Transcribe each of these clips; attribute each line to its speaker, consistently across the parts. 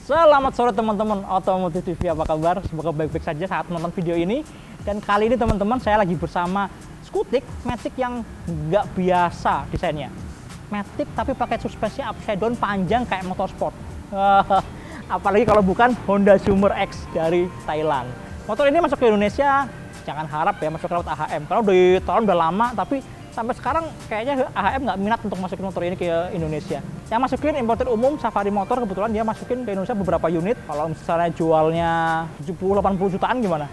Speaker 1: Selamat sore teman-teman Otomotif TV, apa kabar? Semoga baik-baik saja saat menonton video ini. Dan kali ini teman-teman saya lagi bersama Skutik Matic yang nggak biasa desainnya. Matic tapi pakai suspensi upside down panjang kayak motorsport. Apalagi kalau bukan Honda Summer X dari Thailand. Motor ini masuk ke Indonesia, jangan harap ya masuk ke lewat AHM. Karena di tahun udah lama, tapi sampai sekarang kayaknya AHM nggak minat untuk masukin motor ini ke Indonesia. Yang masukin importer umum Safari Motor, kebetulan dia masukin ke Indonesia beberapa unit. Kalau misalnya jualnya 70-80 jutaan gimana?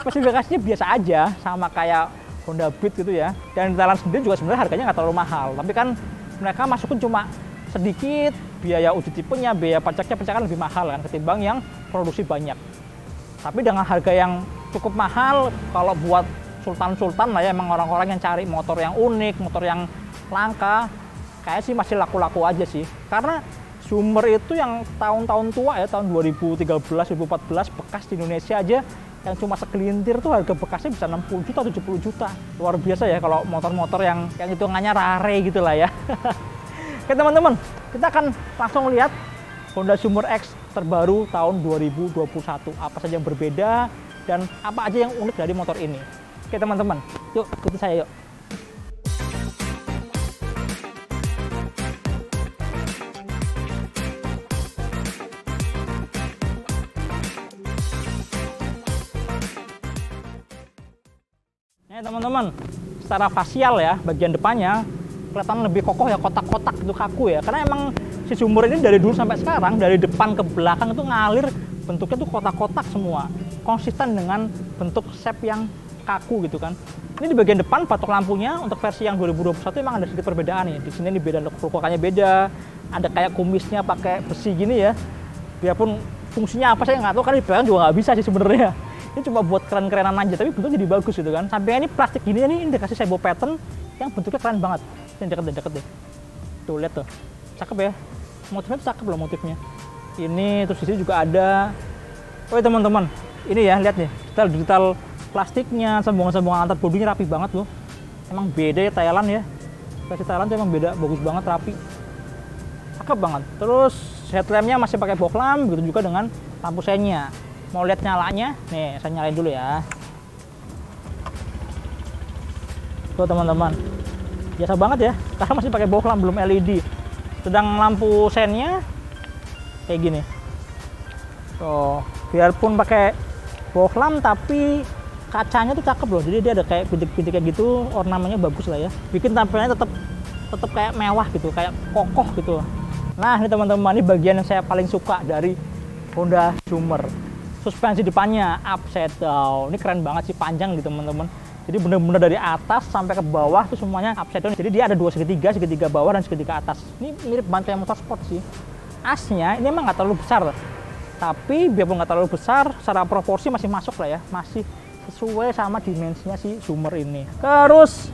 Speaker 1: Spesifikasinya biasa aja, sama kayak Honda Beat gitu ya. Dan di Thailand sendiri juga sebenarnya harganya nggak terlalu mahal. Tapi kan mereka masukin cuma sedikit, biaya uji tipenya, biaya pajaknya kan lebih mahal kan ketimbang yang produksi banyak. Tapi dengan harga yang cukup mahal, kalau buat sultan-sultan lah ya, emang orang-orang yang cari motor yang unik, motor yang langka, kayak sih masih laku-laku aja sih. Karena Summer itu yang tahun-tahun tua ya, tahun 2013, 2014, bekas di Indonesia aja, yang cuma segelintir tuh harga bekasnya bisa 60 juta, 70 juta. Luar biasa ya kalau motor-motor yang hitungannya rare gitu lah ya. Oke teman-teman, kita akan langsung lihat Honda Summer X terbaru tahun 2021. Apa saja yang berbeda dan apa aja yang unik dari motor ini. Oke teman-teman, yuk ikuti saya yuk. Nih teman-teman, secara fasial ya, bagian depannya kelihatan lebih kokoh ya, kotak-kotak itu kaku ya. Karena emang si Summer ini dari dulu sampai sekarang, dari depan ke belakang itu ngalir, bentuknya tuh kotak-kotak semua. Konsisten dengan bentuk shape yang kaku gitu kan. Ini di bagian depan batok lampunya untuk versi yang 2021 emang ada sedikit perbedaan nih. Di sini ini beda, lokokannya beda. Ada kayak kumisnya pakai besi gini ya. Biarpun fungsinya apa saya nggak tahu, kan di belakang juga nggak bisa sih sebenarnya. Ini cuma buat keren-kerenan aja, tapi bentuknya jadi bagus gitu kan. Sampingnya ini plastik gini, ini dikasih sebo pattern yang bentuknya keren banget. Ini deket deh. Tuh lihat tuh, cakep ya. Motifnya tuh cakep loh motifnya. Ini terus di sini juga ada. Oh teman-teman, ini ya lihat nih, detail plastiknya, sambungan-sambungan antar bodinya rapi banget loh. Emang beda ya Thailand ya. Versi Thailand tuh emang beda, bagus banget, rapi. Cakep banget. Terus headlampnya masih pakai fog lamp, begitu juga dengan lampu senya. Mau lihat nyalanya? Nih, saya nyalain dulu ya. Tuh teman-teman. Biasa banget ya, karena masih pakai fog lamp, belum LED. Sedang lampu sennya kayak gini. Tuh, biarpun pakai fog lamp tapi kacanya tuh cakep loh, jadi dia ada kayak bintik-bintik kayak gitu, ornamennya bagus lah ya, bikin tampilannya tetap kayak mewah gitu, kayak kokoh gitu. Nah ini teman-teman, ini bagian yang saya paling suka dari Honda Summer. Suspensi depannya upside down, ini keren banget sih, panjang gitu teman-teman. Jadi bener-bener dari atas sampai ke bawah tuh semuanya upside down. Jadi dia ada dua segitiga bawah dan segitiga atas. Ini mirip banget kayak motor sport sih. Asnya ini emang nggak terlalu besar, tapi biarpun nggak terlalu besar, secara proporsi masih masuk lah ya, masih sesuai sama dimensinya si Summer ini. Terus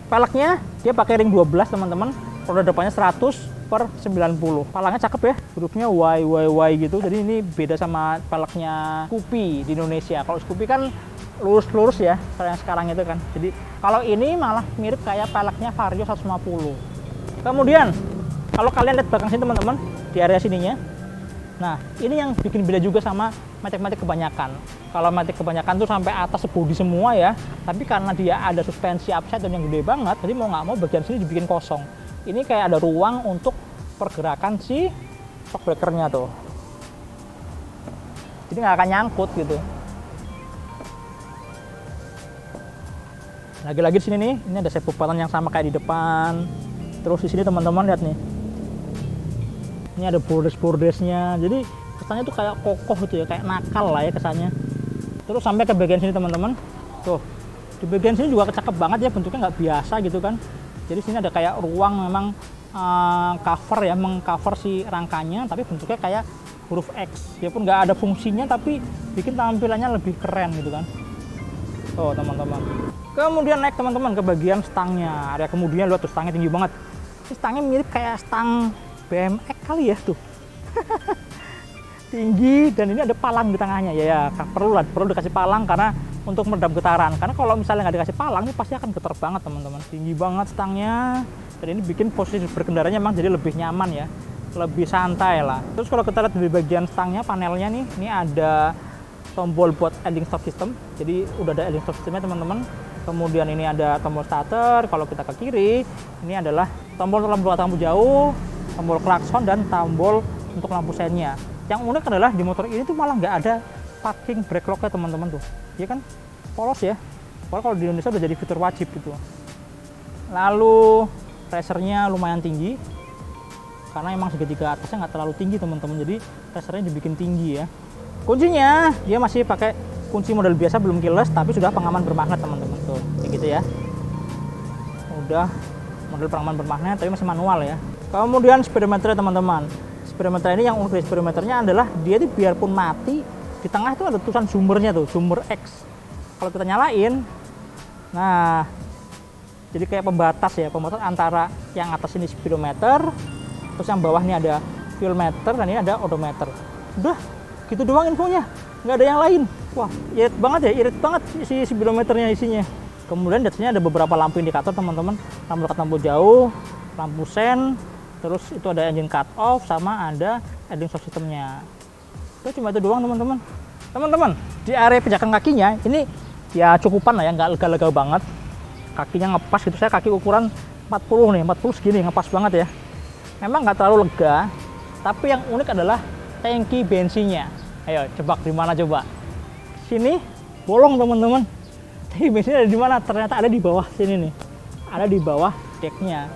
Speaker 1: peleknya dia pakai ring 12 teman-teman. Roda depannya 100/90. Palangnya cakep ya, hurufnya Y gitu. Jadi ini beda sama peleknya Scoopy di Indonesia. Kalau Scoopy kan lurus-lurus ya, kayak sekarang itu kan. Jadi kalau ini malah mirip kayak peleknya Vario 150. Kemudian kalau kalian lihat belakang sini teman-teman, di area sininya, nah ini yang bikin beda juga sama Matic kebanyakan. Kalau Matic kebanyakan tuh sampai atas bodi semua ya, tapi karena dia ada suspensi upside down yang gede banget, jadi mau nggak mau bagian sini dibikin kosong. Ini kayak ada ruang untuk pergerakan si shockbreakernya tuh, jadi nggak akan nyangkut gitu. Lagi-lagi di sini nih, ini ada sebo pattern yang sama kayak di depan. Terus di sini teman-teman lihat nih, ini ada bordes-bordesnya, jadi kesannya tuh kayak kokoh gitu ya, kayak nakal lah ya kesannya. Terus sampai ke bagian sini teman-teman, tuh di bagian sini juga cakep banget ya, bentuknya nggak biasa gitu kan. Jadi sini ada kayak ruang memang cover ya, mengcover si rangkanya, tapi bentuknya kayak huruf X. Dia pun nggak ada fungsinya, tapi bikin tampilannya lebih keren gitu kan. Tuh teman-teman. Kemudian naik teman-teman ke bagian stangnya. Area kemudian lihat tuh, stangnya tinggi banget. Ini stangnya mirip kayak stang BMX kali ya tuh. Tinggi, dan ini ada palang di tengahnya ya, perlu dikasih palang karena untuk meredam getaran. Karena kalau misalnya nggak dikasih palang, ini pasti akan getar banget teman-teman. Tinggi banget stangnya, dan ini bikin posisi berkendaranya memang jadi lebih nyaman ya. lebih santai lah. Terus kalau kita lihat di bagian stangnya, panelnya nih, ini ada tombol buat idling stop system. Jadi udah ada idling stop systemnya teman-teman. Kemudian ini ada tombol starter. Kalau kita ke kiri, ini adalah tombol untuk lampu jauh, tombol klakson, dan tombol untuk lampu sennya. Yang unik adalah di motor ini tuh malah nggak ada parking brake lock-nya teman-teman tuh. Iya kan? Polos ya. Kalau di Indonesia udah jadi fitur wajib gitu. Lalu tracernya lumayan tinggi. Karena emang segitiga atasnya nggak terlalu tinggi teman-teman, jadi tracernya dibikin tinggi ya. Kuncinya dia masih pakai kunci model biasa, belum keyless, tapi sudah pengaman bermagnet teman-teman tuh, kayak gitu ya. Udah model pengaman bermagnet, tapi masih manual ya. Kemudian speedometer teman-teman. Speedometer ini yang unik dari speedometernya adalah dia itu biarpun mati, di tengah itu ada tulisan sumbernya tuh, sumber X. Kalau kita nyalain, nah jadi kayak pembatas ya, pembatas antara yang atas ini speedometer, terus yang bawah ini ada fuel meter, dan ini ada odometer. Udah, gitu doang infonya, nggak ada yang lain. Wah, irit banget ya, irit banget si speedometernya isinya. Kemudian di atasnya ada beberapa lampu indikator teman-teman, lampu jauh, lampu sen, terus itu ada engine cut off, sama ada idling stop systemnya. Itu cuma itu doang teman-teman. Teman-teman, di area pijakan kakinya ini ya cukupan lah ya, nggak lega-lega banget. Kakinya ngepas gitu, saya kaki ukuran 40 nih, 40 segini, ngepas banget ya. Memang nggak terlalu lega, tapi yang unik adalah tangki bensinnya. Ayo jebak di mana coba? Sini bolong teman-teman. Tangki bensinnya ada di mana? Ternyata ada di bawah sini nih. Ada di bawah decknya.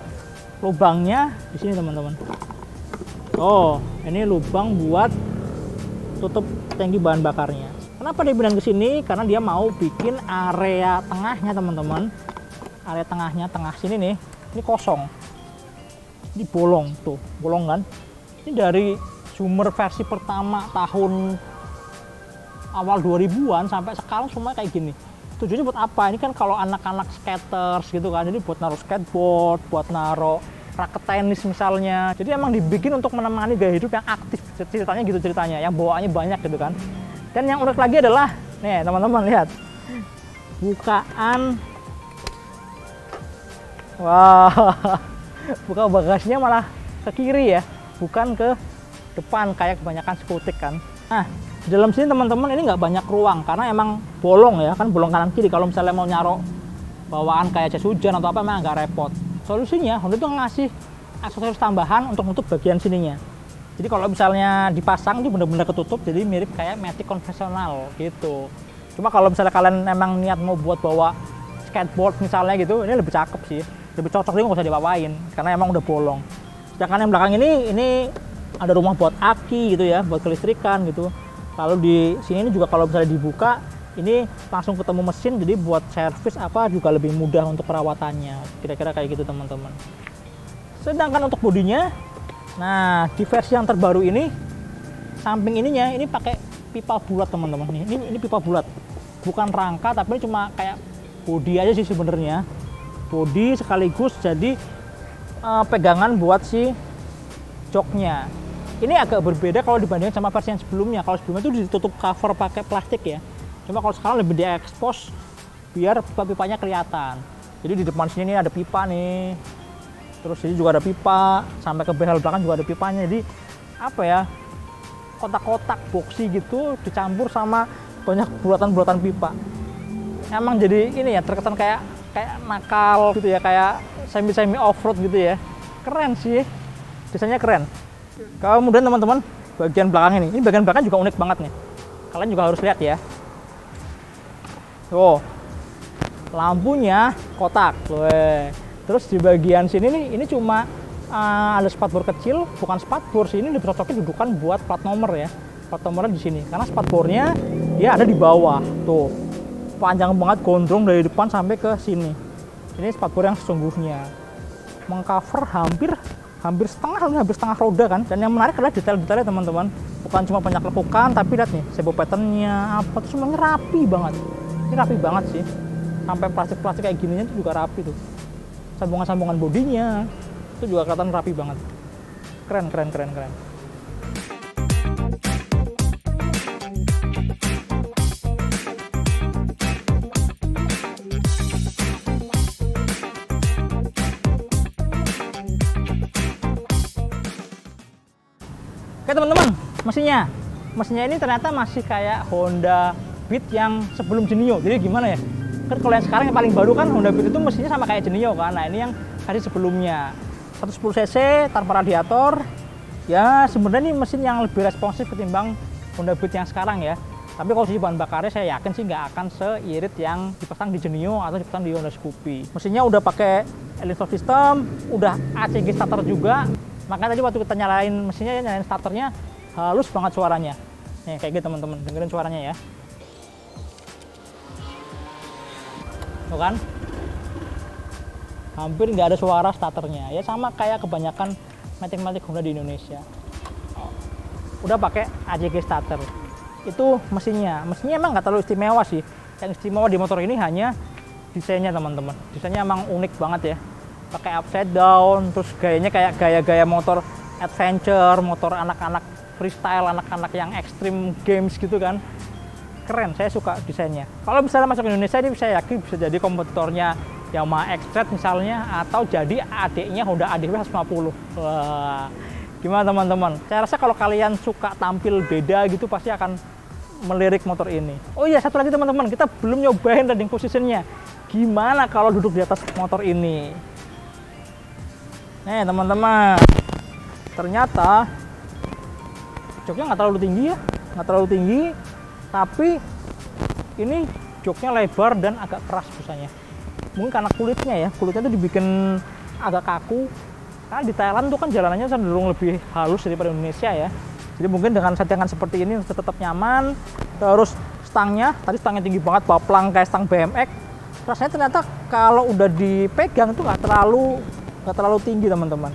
Speaker 1: Lubangnya di sini teman-teman. Oh, ini lubang buat tutup tangki bahan bakarnya. Kenapa dia pindahin ke sini? Karena dia mau bikin area tengahnya teman-teman. Area tengahnya, tengah sini nih, ini kosong. Ini bolong tuh, bolong kan? Ini dari Hummer versi pertama tahun awal 2000-an sampai sekarang semua kayak gini. Tujuannya buat apa? Ini kan kalau anak-anak skaters gitu kan, jadi buat naruh skateboard, buat naruh raket tenis misalnya. Jadi emang dibikin untuk menemani gaya hidup yang aktif, ceritanya gitu ceritanya, yang bawaannya banyak gitu kan. Dan yang unik lagi adalah, nih teman-teman lihat, bukaan. Wah, buka bagasinya malah ke kiri ya, bukan ke depan kayak kebanyakan skutik kan. Nah, di dalam sini teman-teman ini nggak banyak ruang karena emang bolong ya, kan bolong kanan kiri. Kalau misalnya mau nyarok bawaan kayak jas hujan atau apa emang agak repot. Solusinya Honda itu ngasih aksesoris tambahan untuk nutup bagian sininya. Jadi kalau misalnya dipasang itu benar-benar ketutup, jadi mirip kayak Matic konvensional gitu. Cuma kalau misalnya kalian emang niat mau buat bawa skateboard misalnya gitu, ini lebih cakep sih. Lebih cocok, dia nggak usah dibawain karena emang udah bolong. Sedangkan yang belakang ini ada rumah buat aki gitu ya, buat kelistrikan gitu. Lalu di sini juga kalau misalnya dibuka, ini langsung ketemu mesin, jadi buat servis apa juga lebih mudah untuk perawatannya. Kira-kira kayak gitu teman-teman. Sedangkan untuk bodinya, nah di versi yang terbaru ini, samping ininya ini pakai pipa bulat teman-teman. Ini pipa bulat, bukan rangka, tapi ini cuma kayak bodi aja sih sebenarnya. Bodi sekaligus jadi pegangan buat si joknya. Ini agak berbeda kalau dibandingkan sama versi yang sebelumnya. Kalau sebelumnya itu ditutup cover pakai plastik ya. Cuma kalau sekarang lebih diekspos biar pipa-pipanya kelihatan. Jadi di depan sini ada pipa nih. Terus ini juga ada pipa, sampai ke behel belakang juga ada pipanya. Jadi apa ya? Kotak-kotak boxy gitu dicampur sama banyak bulatan-bulatan pipa. Emang jadi ini ya terkesan kayak nakal gitu ya, kayak semi off-road gitu ya. Keren sih. Desainnya keren. Kemudian teman-teman, bagian belakang ini bagian belakang juga unik banget nih. Kalian juga harus lihat ya. Oh, lampunya kotak. Weh. Terus di bagian sini nih, ini cuma ada spatbor kecil, bukan spatbor sih. Ini lebih cocoknya dudukan buat plat nomor ya. Plat nomornya di sini. Karena spatbornya dia ada di bawah. Tuh, panjang banget, gondrong dari depan sampai ke sini. Ini spatbor yang sesungguhnya. Mengcover hampir setengah roda kan. Dan yang menarik adalah detail-detailnya teman-teman. Bukan cuma banyak lekukan, tapi lihat nih, sebo patternnya apa tuh semuanya rapi banget. Ini rapi banget sih. Sampai plastik-plastik kayak gininya itu juga rapi tuh. Sambungan-sambungan bodinya itu juga kelihatan rapi banget. Keren. Oke teman-teman, mesinnya ini ternyata masih kayak Honda Beat yang sebelum Genio. Jadi gimana ya? Kan kalau yang sekarang yang paling baru kan Honda Beat itu mesinnya sama kayak Genio kan. Nah ini yang versi sebelumnya 110 cc tanpa radiator. Ya sebenarnya ini mesin yang lebih responsif ketimbang Honda Beat yang sekarang ya. Tapi kalau sisi bahan bakarnya saya yakin sih nggak akan seirit yang dipasang di Genio atau dipasang di Honda Scoopy. Mesinnya udah pakai electro system, udah ACG starter juga. Makanya tadi waktu kita nyalain mesinnya, nyalain starternya, halus banget suaranya. Nih kayak gitu teman-teman, dengerin suaranya ya. Tuh kan? Hampir nggak ada suara starternya. Ya sama kayak kebanyakan Matic Honda di Indonesia. Udah pakai ACG starter. Itu mesinnya emang nggak terlalu istimewa sih. Yang istimewa di motor ini hanya desainnya teman-teman. Desainnya emang unik banget ya. Pakai upside down, terus gayanya kayak gaya-gaya motor adventure, motor anak-anak freestyle, anak-anak yang extreme games gitu kan. Keren, saya suka desainnya. Kalau misalnya masuk ke Indonesia ini saya yakin bisa jadi kompetitornya Yamaha X-Trail misalnya, atau jadi adiknya Honda ADV 150. Wah, gimana teman-teman? Saya rasa kalau kalian suka tampil beda gitu pasti akan melirik motor ini. Oh iya, satu lagi teman-teman, kita belum nyobain riding positionnya. Gimana kalau duduk di atas motor ini? Nih teman-teman, ternyata joknya nggak terlalu tinggi ya, nggak terlalu tinggi, tapi ini joknya lebar dan agak keras busanya. Mungkin karena kulitnya tuh dibikin agak kaku, karena di Thailand tuh kan jalanannya cenderung lebih halus daripada Indonesia ya. Jadi mungkin dengan settingan seperti ini tetap nyaman. Terus stangnya tinggi banget, baplang kayak stang BMX. Rasanya ternyata kalau udah dipegang itu nggak terlalu tinggi teman-teman.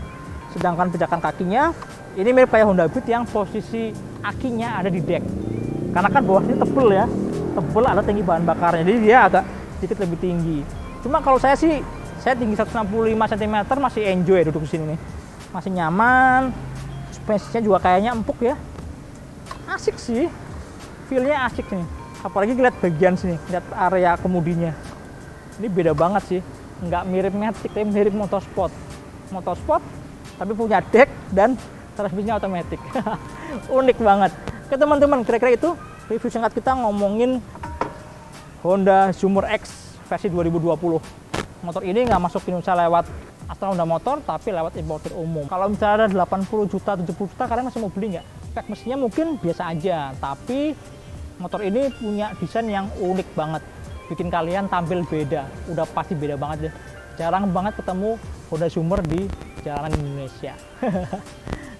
Speaker 1: Sedangkan pijakan kakinya ini mirip kayak Honda Beat yang posisi akinya ada di deck. Karena kan bawahnya tebel ya, ada tinggi bahan bakarnya, jadi dia agak sedikit lebih tinggi. Cuma kalau saya tinggi 165 cm masih enjoy duduk di sini nih, masih nyaman. Suspensinya juga kayaknya empuk ya, asik sih, feelnya asik nih. Apalagi lihat bagian sini, lihat area kemudinya, ini beda banget sih. Nggak mirip Matic, tapi mirip motorsport tapi punya deck dan transmisinya otomatis. Unik banget. Oke teman-teman, kira-kira itu review singkat kita ngomongin Honda Zoomer X versi 2020. Motor ini nggak masuk Indonesia lewat Astra Honda Motor, tapi lewat importer umum. Kalau misalnya ada 80 juta, 70 juta, kalian masih mau beli nggak? Spek mesinnya mungkin biasa aja, tapi motor ini punya desain yang unik banget. Bikin kalian tampil beda, udah pasti beda banget deh. Jarang banget ketemu Honda Zoomer di jalanan Indonesia.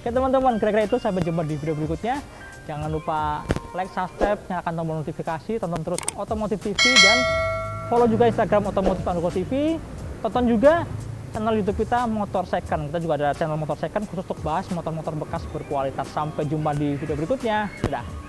Speaker 1: Oke teman-teman, kira-kira itu, sampai jumpa di video berikutnya. Jangan lupa like, subscribe, nyalakan tombol notifikasi, tonton terus Otomotif TV, dan follow juga Instagram Otomotif_TV. Tonton juga channel YouTube kita Motor Second. Kita juga ada channel Motor Second khusus untuk bahas motor-motor bekas berkualitas. Sampai jumpa di video berikutnya. Dadah.